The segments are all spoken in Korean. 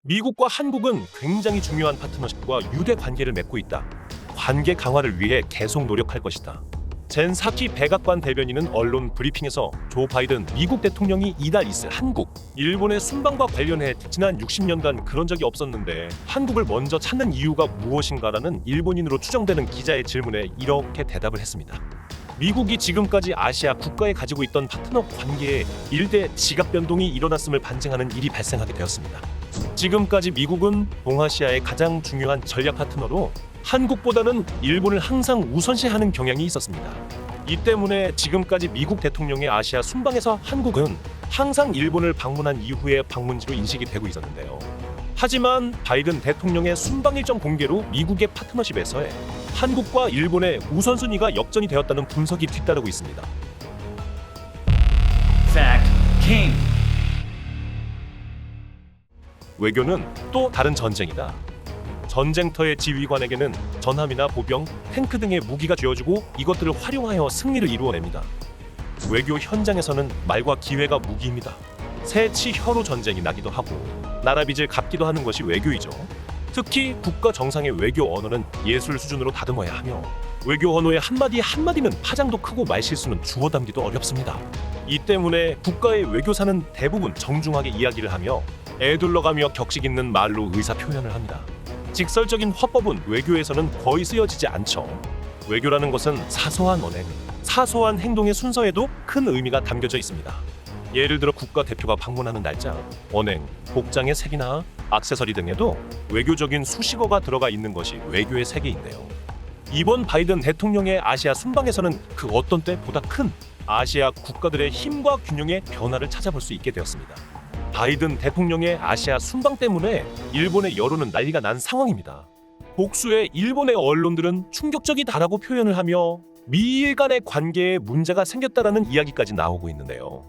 미국과 한국은 굉장히 중요한 파트너십과 유대 관계를 맺고 있다. 관계 강화를 위해 계속 노력할 것이다. 젠 사키 백악관 대변인은 언론 브리핑에서 조 바이든 미국 대통령이 이달 있을 한국, 일본의 순방과 관련해 지난 60년간 그런 적이 없었는데 한국을 먼저 찾는 이유가 무엇인가라는 일본인으로 추정되는 기자의 질문에 이렇게 대답을 했습니다. 미국이 지금까지 아시아 국가에 가지고 있던 파트너 관계에 일대 지각 변동이 일어났음을 반증하는 일이 발생하게 되었습니다. 지금까지 미국은 동아시아의 가장 중요한 전략 파트너로 한국보다는 일본을 항상 우선시하는 경향이 있었습니다. 이 때문에 지금까지 미국 대통령의 아시아 순방에서 한국은 항상 일본을 방문한 이후의 방문지로 인식이 되고 있었는데요. 하지만 바이든 대통령의 순방 일정 공개로 미국의 파트너십에서의 한국과 일본의 우선순위가 역전이 되었다는 분석이 뒤따르고 있습니다. Fact King. 외교는 또 다른 전쟁이다. 전쟁터의 지휘관에게는 전함이나 보병, 탱크 등의 무기가 쥐어주고 이것들을 활용하여 승리를 이루어냅니다. 외교 현장에서는 말과 기회가 무기입니다. 새치 혀로 전쟁이 나기도 하고 나라 빚을 갚기도 하는 것이 외교이죠. 특히 국가 정상의 외교 언어는 예술 수준으로 다듬어야 하며 외교 언어의 한마디 한마디는 파장도 크고 말실수는 주워 담기도 어렵습니다. 이 때문에 국가의 외교사는 대부분 정중하게 이야기를 하며 애둘러가며 격식 있는 말로 의사 표현을 합니다. 직설적인 화법은 외교에서는 거의 쓰여지지 않죠. 외교라는 것은 사소한 언행, 사소한 행동의 순서에도 큰 의미가 담겨져 있습니다. 예를 들어 국가대표가 방문하는 날짜, 언행, 복장의 색이나 액세서리 등에도 외교적인 수식어가 들어가 있는 것이 외교의 세계인데요. 이번 바이든 대통령의 아시아 순방에서는 그 어떤 때보다 큰 아시아 국가들의 힘과 균형의 변화를 찾아볼 수 있게 되었습니다. 바이든 대통령의 아시아 순방 때문에 일본의 여론은 난리가 난 상황입니다. 복수의 일본의 언론들은 충격적이다라고 표현을 하며 미일 간의 관계에 문제가 생겼다라는 이야기까지 나오고 있는데요.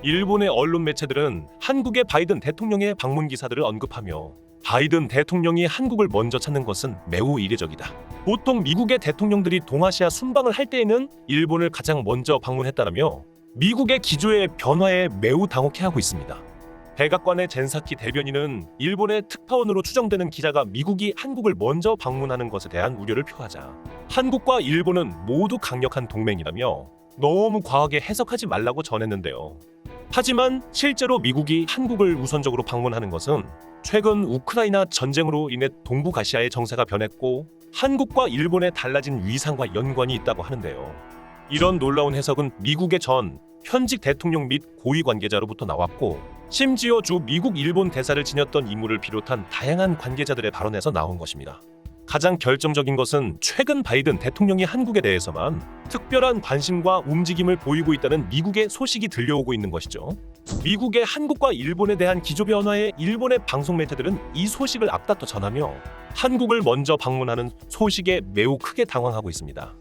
일본의 언론 매체들은 한국의 바이든 대통령의 방문 기사들을 언급하며 바이든 대통령이 한국을 먼저 찾는 것은 매우 이례적이다. 보통 미국의 대통령들이 동아시아 순방을 할 때에는 일본을 가장 먼저 방문했다라며 미국의 기조의 변화에 매우 당혹해하고 있습니다. 백악관의 젠 사키 대변인은 일본의 특파원으로 추정되는 기자가 미국이 한국을 먼저 방문하는 것에 대한 우려를 표하자 한국과 일본은 모두 강력한 동맹이라며 너무 과하게 해석하지 말라고 전했는데요. 하지만 실제로 미국이 한국을 우선적으로 방문하는 것은 최근 우크라이나 전쟁으로 인해 동북아시아의 정세가 변했고 한국과 일본의 달라진 위상과 연관이 있다고 하는데요. 이런 놀라운 해석은 미국의 전 현직 대통령 및 고위 관계자로부터 나왔고 심지어 주 미국 일본 대사를 지녔던 인물을 비롯한 다양한 관계자들의 발언에서 나온 것입니다. 가장 결정적인 것은 최근 바이든 대통령이 한국에 대해서만 특별한 관심과 움직임을 보이고 있다는 미국의 소식이 들려오고 있는 것이죠. 미국의 한국과 일본에 대한 기조 변화에 일본의 방송 매체들은 이 소식을 앞다퉈 전하며 한국을 먼저 방문하는 소식에 매우 크게 당황하고 있습니다.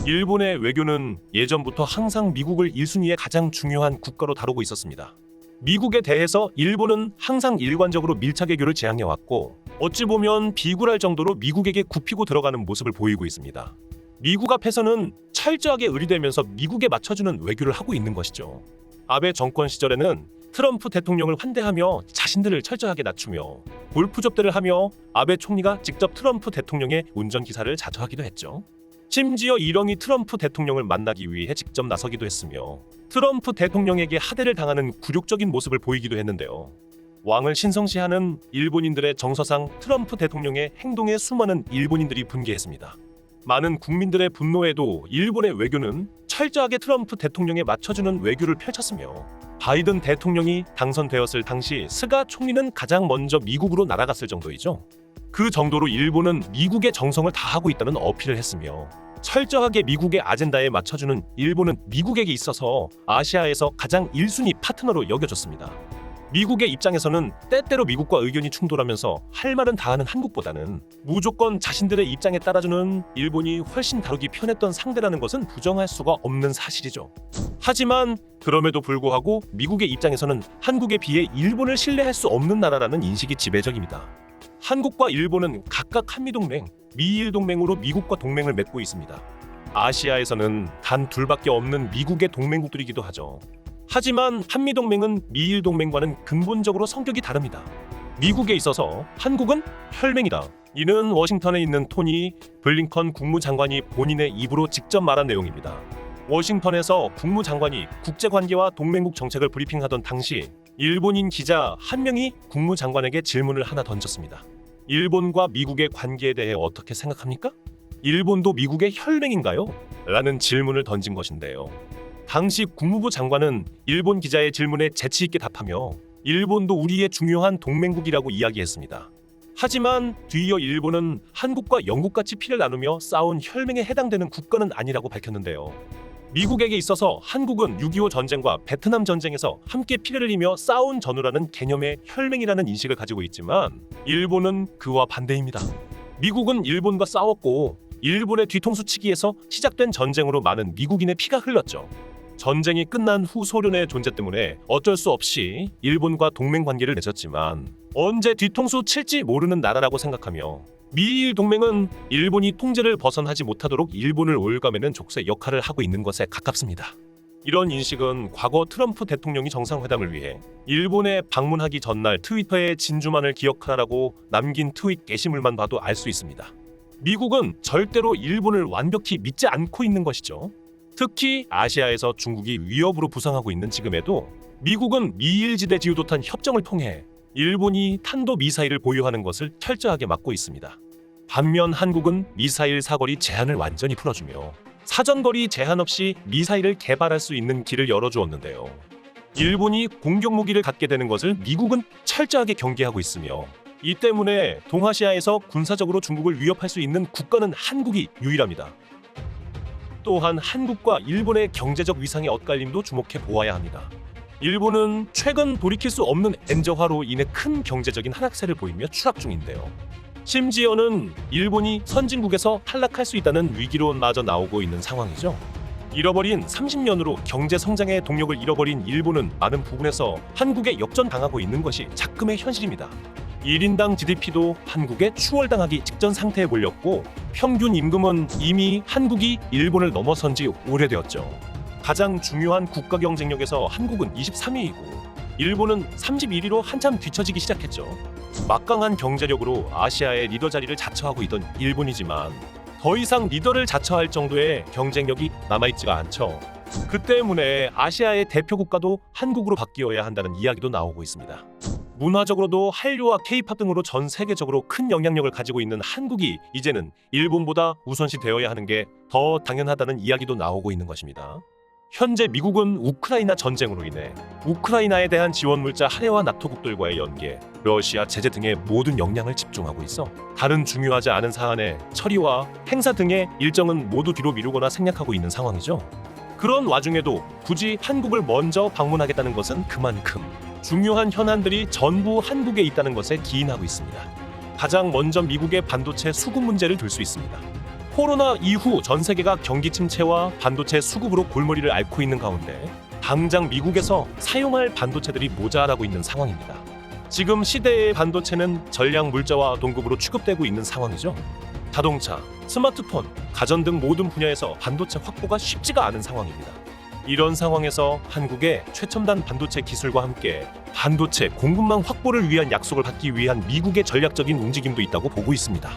일본의 외교는 예전부터 항상 미국을 1순위의 가장 중요한 국가로 다루고 있었습니다. 미국에 대해서 일본은 항상 일관적으로 밀착 외교를 지향해왔고 어찌 보면 비굴할 정도로 미국에게 굽히고 들어가는 모습을 보이고 있습니다. 미국 앞에서는 철저하게 의리되면서 미국에 맞춰주는 외교를 하고 있는 것이죠. 아베 정권 시절에는 트럼프 대통령을 환대하며 자신들을 철저하게 낮추며 골프 접대를 하며 아베 총리가 직접 트럼프 대통령의 운전기사를 자처하기도 했죠. 심지어 일왕이 트럼프 대통령을 만나기 위해 직접 나서기도 했으며 트럼프 대통령에게 하대를 당하는 굴욕적인 모습을 보이기도 했는데요. 왕을 신성시하는 일본인들의 정서상 트럼프 대통령의 행동에 수많은 일본인들이 분개했습니다. 많은 국민들의 분노에도 일본의 외교는 철저하게 트럼프 대통령에 맞춰주는 외교를 펼쳤으며 바이든 대통령이 당선되었을 당시 스가 총리는 가장 먼저 미국으로 날아갔을 정도이죠. 그 정도로 일본은 미국의 정성을 다하고 있다는 어필을 했으며 철저하게 미국의 아젠다에 맞춰주는 일본은 미국에게 있어서 아시아에서 가장 1순위 파트너로 여겨졌습니다. 미국의 입장에서는 때때로 미국과 의견이 충돌하면서 할 말은 다 하는 한국보다는 무조건 자신들의 입장에 따라주는 일본이 훨씬 다루기 편했던 상대라는 것은 부정할 수가 없는 사실이죠. 하지만 그럼에도 불구하고 미국의 입장에서는 한국에 비해 일본을 신뢰할 수 없는 나라라는 인식이 지배적입니다. 한국과 일본은 각각 한미동맹, 미일동맹으로 미국과 동맹을 맺고 있습니다. 아시아에서는 단 둘밖에 없는 미국의 동맹국들이기도 하죠. 하지만 한미동맹은 미일동맹과는 근본적으로 성격이 다릅니다. 미국에 있어서 한국은 혈맹이다. 이는 워싱턴에 있는 토니 블링컨 국무장관이 본인의 입으로 직접 말한 내용입니다. 워싱턴에서 국무장관이 국제관계와 동맹국 정책을 브리핑하던 당시 일본인 기자 한 명이 국무장관에게 질문을 하나 던졌습니다. 일본과 미국의 관계에 대해 어떻게 생각합니까? 일본도 미국의 혈맹인가요? 라는 질문을 던진 것인데요. 당시 국무부 장관은 일본 기자의 질문에 재치 있게 답하며 일본도 우리의 중요한 동맹국이라고 이야기했습니다. 하지만 뒤이어 일본은 한국과 영국같이 피를 나누며 싸운 혈맹에 해당되는 국가는 아니라고 밝혔는데요. 미국에게 있어서 한국은 6.25 전쟁과 베트남 전쟁에서 함께 피를 흘리며 싸운 전우라는 개념의 혈맹이라는 인식을 가지고 있지만 일본은 그와 반대입니다. 미국은 일본과 싸웠고 일본의 뒤통수 치기에서 시작된 전쟁으로 많은 미국인의 피가 흘렀죠. 전쟁이 끝난 후 소련의 존재 때문에 어쩔 수 없이 일본과 동맹 관계를 맺었지만 언제 뒤통수 칠지 모르는 나라라고 생각하며 미일 동맹은 일본이 통제를 벗어나지 못하도록 일본을 올가매는 족쇄 역할을 하고 있는 것에 가깝습니다. 이런 인식은 과거 트럼프 대통령이 정상회담을 위해 일본에 방문하기 전날 트위터에 진주만을 기억하라고 남긴 트윗 게시물만 봐도 알 수 있습니다. 미국은 절대로 일본을 완벽히 믿지 않고 있는 것이죠. 특히 아시아에서 중국이 위협으로 부상하고 있는 지금에도 미국은 미일지대 지우도탄 협정을 통해 일본이 탄도미사일을 보유하는 것을 철저하게 막고 있습니다. 반면 한국은 미사일 사거리 제한을 완전히 풀어주며 사전거리 제한 없이 미사일을 개발할 수 있는 길을 열어주었는데요. 일본이 공격무기를 갖게 되는 것을 미국은 철저하게 경계하고 있으며 이 때문에 동아시아에서 군사적으로 중국을 위협할 수 있는 국가는 한국이 유일합니다. 또한 한국과 일본의 경제적 위상의 엇갈림도 주목해 보아야 합니다. 일본은 최근 돌이킬 수 없는 엔저화로 인해 큰 경제적인 하락세를 보이며 추락 중인데요. 심지어는 일본이 선진국에서 탈락할 수 있다는 위기론마저 나오고 있는 상황이죠. 잃어버린 30년으로 경제 성장의 동력을 잃어버린 일본은 많은 부분에서 한국에 역전당하고 있는 것이 작금의 현실입니다. 1인당 GDP도 한국에 추월당하기 직전 상태에 몰렸고 평균 임금은 이미 한국이 일본을 넘어선 지 오래되었죠. 가장 중요한 국가 경쟁력에서 한국은 23위이고 일본은 31위로 한참 뒤처지기 시작했죠. 막강한 경제력으로 아시아의 리더 자리를 자처하고 있던 일본이지만 더 이상 리더를 자처할 정도의 경쟁력이 남아있지가 않죠. 그 때문에 아시아의 대표 국가도 한국으로 바뀌어야 한다는 이야기도 나오고 있습니다. 문화적으로도 한류와 K-팝 등으로 전 세계적으로 큰 영향력을 가지고 있는 한국이 이제는 일본보다 우선시 되어야 하는 게 더 당연하다는 이야기도 나오고 있는 것입니다. 현재 미국은 우크라이나 전쟁으로 인해 우크라이나에 대한 지원 물자 할애와 나토국들과의 연계, 러시아 제재 등의 모든 역량을 집중하고 있어 다른 중요하지 않은 사안의 처리와 행사 등의 일정은 모두 뒤로 미루거나 생략하고 있는 상황이죠. 그런 와중에도 굳이 한국을 먼저 방문하겠다는 것은 그만큼 중요한 현안들이 전부 한국에 있다는 것에 기인하고 있습니다. 가장 먼저 미국의 반도체 수급 문제를 들 수 있습니다. 코로나 이후 전 세계가 경기 침체와 반도체 수급으로 골머리를 앓고 있는 가운데 당장 미국에서 사용할 반도체들이 모자라고 있는 상황입니다. 지금 시대의 반도체는 전략 물자와 동급으로 취급되고 있는 상황이죠. 자동차, 스마트폰, 가전 등 모든 분야에서 반도체 확보가 쉽지가 않은 상황입니다. 이런 상황에서 한국의 최첨단 반도체 기술과 함께 반도체 공급망 확보를 위한 약속을 받기 위한 미국의 전략적인 움직임도 있다고 보고 있습니다.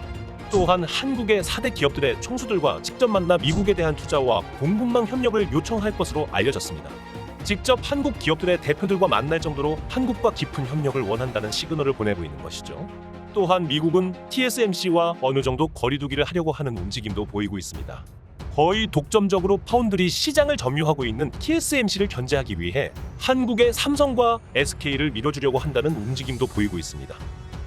또한 한국의 4대 기업들의 총수들과 직접 만나 미국에 대한 투자와 공급망 협력을 요청할 것으로 알려졌습니다. 직접 한국 기업들의 대표들과 만날 정도로 한국과 깊은 협력을 원한다는 시그널을 보내고 있는 것이죠. 또한 미국은 TSMC와 어느 정도 거리두기를 하려고 하는 움직임도 보이고 있습니다. 거의 독점적으로 파운드리 시장을 점유하고 있는 TSMC를 견제하기 위해 한국의 삼성과 SK를 밀어주려고 한다는 움직임도 보이고 있습니다.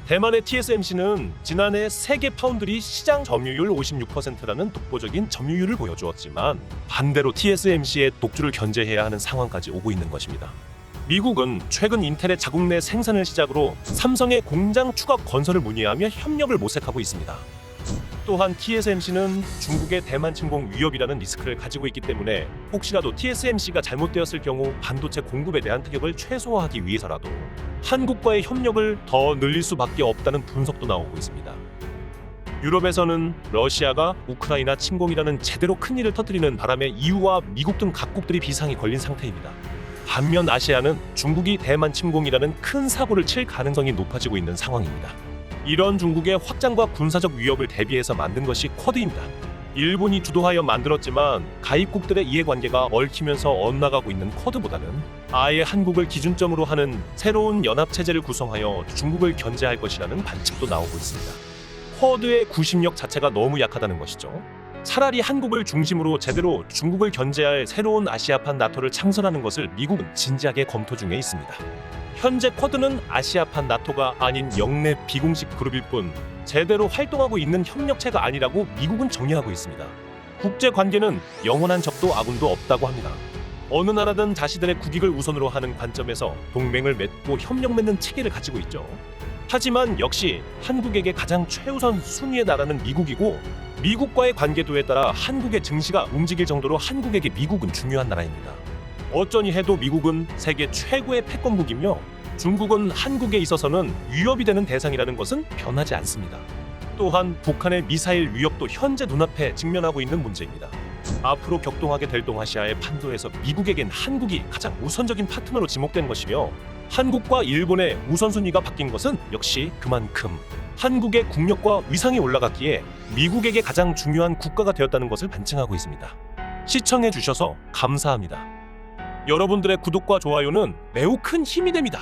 대만의 TSMC는 지난해 세계 파운드리 시장 점유율 56%라는 독보적인 점유율을 보여주었지만 반대로 TSMC의 독주를 견제해야 하는 상황까지 오고 있는 것입니다. 미국은 최근 인텔의 자국 내 생산을 시작으로 삼성의 공장 추가 건설을 문의하며 협력을 모색하고 있습니다. 또한 TSMC는 중국의 대만 침공 위협이라는 리스크를 가지고 있기 때문에 혹시라도 TSMC가 잘못되었을 경우 반도체 공급에 대한 타격을 최소화하기 위해서라도 한국과의 협력을 더 늘릴 수밖에 없다는 분석도 나오고 있습니다. 유럽에서는 러시아가 우크라이나 침공이라는 제대로 큰일을 터뜨리는 바람에 EU와 미국 등 각국들이 비상이 걸린 상태입니다. 반면 아시아는 중국이 대만 침공이라는 큰 사고를 칠 가능성이 높아지고 있는 상황입니다. 이런 중국의 확장과 군사적 위협을 대비해서 만든 것이 쿼드입니다. 일본이 주도하여 만들었지만 가입국들의 이해관계가 얽히면서 엇나가고 있는 쿼드보다는 아예 한국을 기준점으로 하는 새로운 연합체제를 구성하여 중국을 견제할 것이라는 관측도 나오고 있습니다. 쿼드의 구심력 자체가 너무 약하다는 것이죠. 차라리 한국을 중심으로 제대로 중국을 견제할 새로운 아시아판 나토를 창설하는 것을 미국은 진지하게 검토 중에 있습니다. 현재 쿼드는 아시아판 나토가 아닌 영내 비공식 그룹일 뿐 제대로 활동하고 있는 협력체가 아니라고 미국은 정리하고 있습니다. 국제 관계는 영원한 적도 아군도 없다고 합니다. 어느 나라든 자신들의 국익을 우선으로 하는 관점에서 동맹을 맺고 협력 맺는 체계를 가지고 있죠. 하지만 역시 한국에게 가장 최우선 순위의 나라는 미국이고 미국과의 관계도에 따라 한국의 증시가 움직일 정도로 한국에게 미국은 중요한 나라입니다. 어쩌니 해도 미국은 세계 최고의 패권국이며 중국은 한국에 있어서는 위협이 되는 대상이라는 것은 변하지 않습니다. 또한 북한의 미사일 위협도 현재 눈앞에 직면하고 있는 문제입니다. 앞으로 격동하게 될 동아시아의 판도에서 미국에겐 한국이 가장 우선적인 파트너로 지목된 것이며 한국과 일본의 우선순위가 바뀐 것은 역시 그만큼 한국의 국력과 위상이 올라갔기에 미국에게 가장 중요한 국가가 되었다는 것을 반증하고 있습니다. 시청해 주셔서 감사합니다. 여러분들의 구독과 좋아요는 매우 큰 힘이 됩니다.